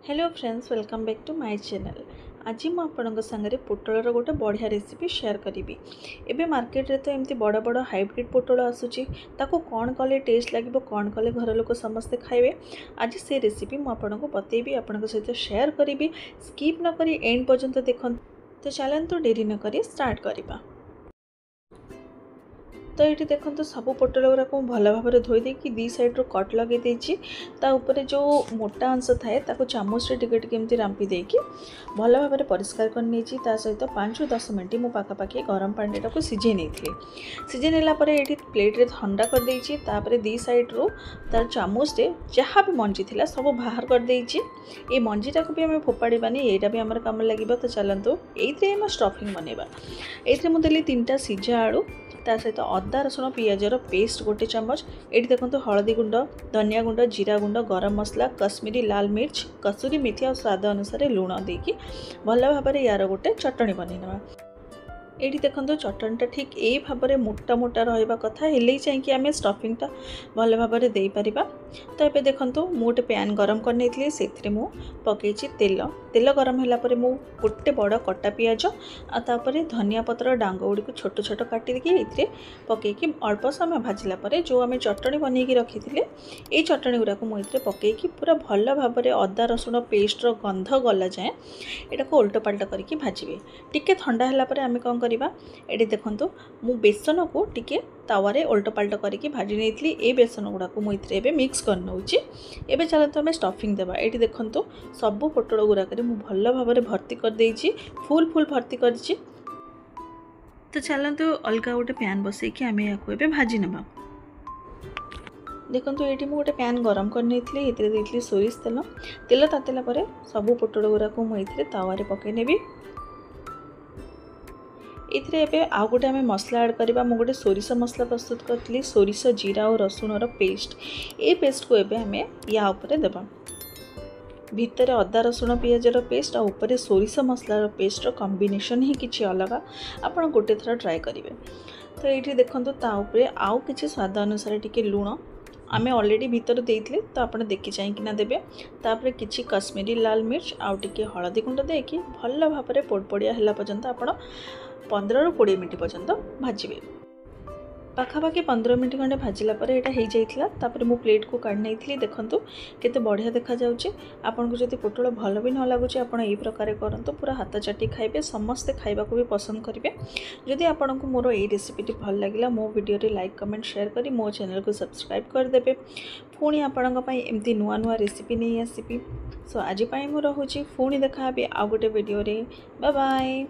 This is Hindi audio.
Hello friends, welcome back to my channel. आज मैं आपंक सागर पोटलर गोटे बढ़िया रेसिपी शेयर करी। एबे मार्केट रे तो एमती बड़ बड़ हाइब्रिड पोटल आसूची, ताको कौन कले टेस्ट लगे, कौन कले घर लोक समस्ते खाइबे। आज से रेसिपी मुझे बतेबी, आपन सहित शेयर करी। स्किप न करी एंड पर्यंत देखो। तो चलतु डेरी न करी स्टार्ट करवा। तो ये देखो सब पोटल गुरा को भल भाव में धोई देकी दी सैड्रु कट लगे ऊपर जो मोटा अंश थाए चामच से टिके रांपी देकी भल भाव में परिष्कार करनी। सहित 5 ରୁ 10 मिनट मु पाखापाखि गरम पानी टाक सीझे नहीं। सीझे नेलापर ये प्लेट्रे ठंडा कर देइछि। तापर दी सैड्रु तार चामच से जहाँ भी मंजी थिला सब बाहर कर देइछि। ये मंजीटा को भी आम फोपाड़ानी, यहाँ भी आम कम लगे। तो चलतु ये स्टफिंग बनवा। ये मुझे 3टा सीझा आलू, ता सहित अदा रसुण पियाजर पेस्ट गोटे चमच। ये देखो हलदी गुंड, धनिया गुंड, जीरा गुंड, गरम मसला, कश्मीरी लाल मिर्च, कसूरी मेथी और स्वाद अनुसार लुण देकी भल भाव में यार गोटे चटनी बनईना। ये देखो चटनीटा ठीक ये भाव में मोटा मोटा रहा कथा हेल्ले चाहिए आम स्टफिंगटा भल भाव में दे पारिबा। तो ये देखो मुझे गोटे पैन गरम करनी से पकई तेल। तेल गरम है मु गोटे बड़ कटा पियाज आपर धनिया पत्र डांग गुड़ी को छोट छोट काटिकी ये पकईकी अल्प समय भाजला जो आम चटनी बनईकी रखी थे ये चटनी गुराक मुझे पकईकी पूरा भल भाव में अदा रसुण पेस्टर गंध गला जाए यहाँ को उल्ट पाल्ट करके भाजबे। टिके ठंडा है आम कौन करवा। ये देखो मु बेसन को टिके तावारे उल्ट पाल्ट करके भाजी नहीं। ये बेसन गुड़ाक मुझे मिक्स कर नौची। एबे चलते आम स्टफिंग देवा। ये देखो सबू पोटल गुड़ाक भल भाव में भर्ती कर देइछि, फुल भर्ती कर। तो चलते अलग गोटे पैन बसैकी आम या भाजी नवा। देखो ये गोटे पैन गरम कर सोरिष तेल। तेल तातिला सबू पोटल गुड़ाक मुझे तावारे पकई नेबी। ये आउ गोटे आम मसला ऐड करवा। मुझे गोटे सोरिष मसला प्रस्तुत करी, सोरिष जीरा और रसुणर पेस्ट। ये पेस्ट को एबे आम या ऊपर देवा। भितर अदा रसुण पियाजर पेस्ट और ऊपर सोरिष मसलार पेस्टर कॉम्बिनेशन ही किसी अलग। आप गोटे थर ट्राए करेंगे। तो ये देखो ताऊपर आउ कि स्वाद अनुसार टिके लुण आम ऑलरेडी भीतर देते, तो आप देखी चाहिए देवे। तापर किसी कश्मीरी लाल मिर्च आउ टिके हलदी गुंड देकी भल भाव में पोड़पोड़िया है पर्यंत आप 15 ରୁ 20 मिनट पर्यंत भाजबे। पाखापाखि 15 मिनट खंडे भाजला यहाँ हो जाता। तापर मु प्लेट को काढ़ नहीं। देखो केते बढ़िया देखा जाउछि। आपन को जदि पोटल भल भी न लगुच आपण यही प्रकार करंतु, पूरा हाथ चाटी खाइबे, समस्ते खाइबा को भी पसंद करेंगे। जदि आपन को मोर ये रेसिपीटी भल लगिला मो वीडियो रे लाइक कमेंट शेयर करी मो चैनल को सब्सक्राइब करदेवे। पुणी आपण एमती नुआ नुआ रेसिपी नहीं आसपी। सो आज मु रहुछि, पुणी देखा आ गोटे वीडियो रे। Bye bye.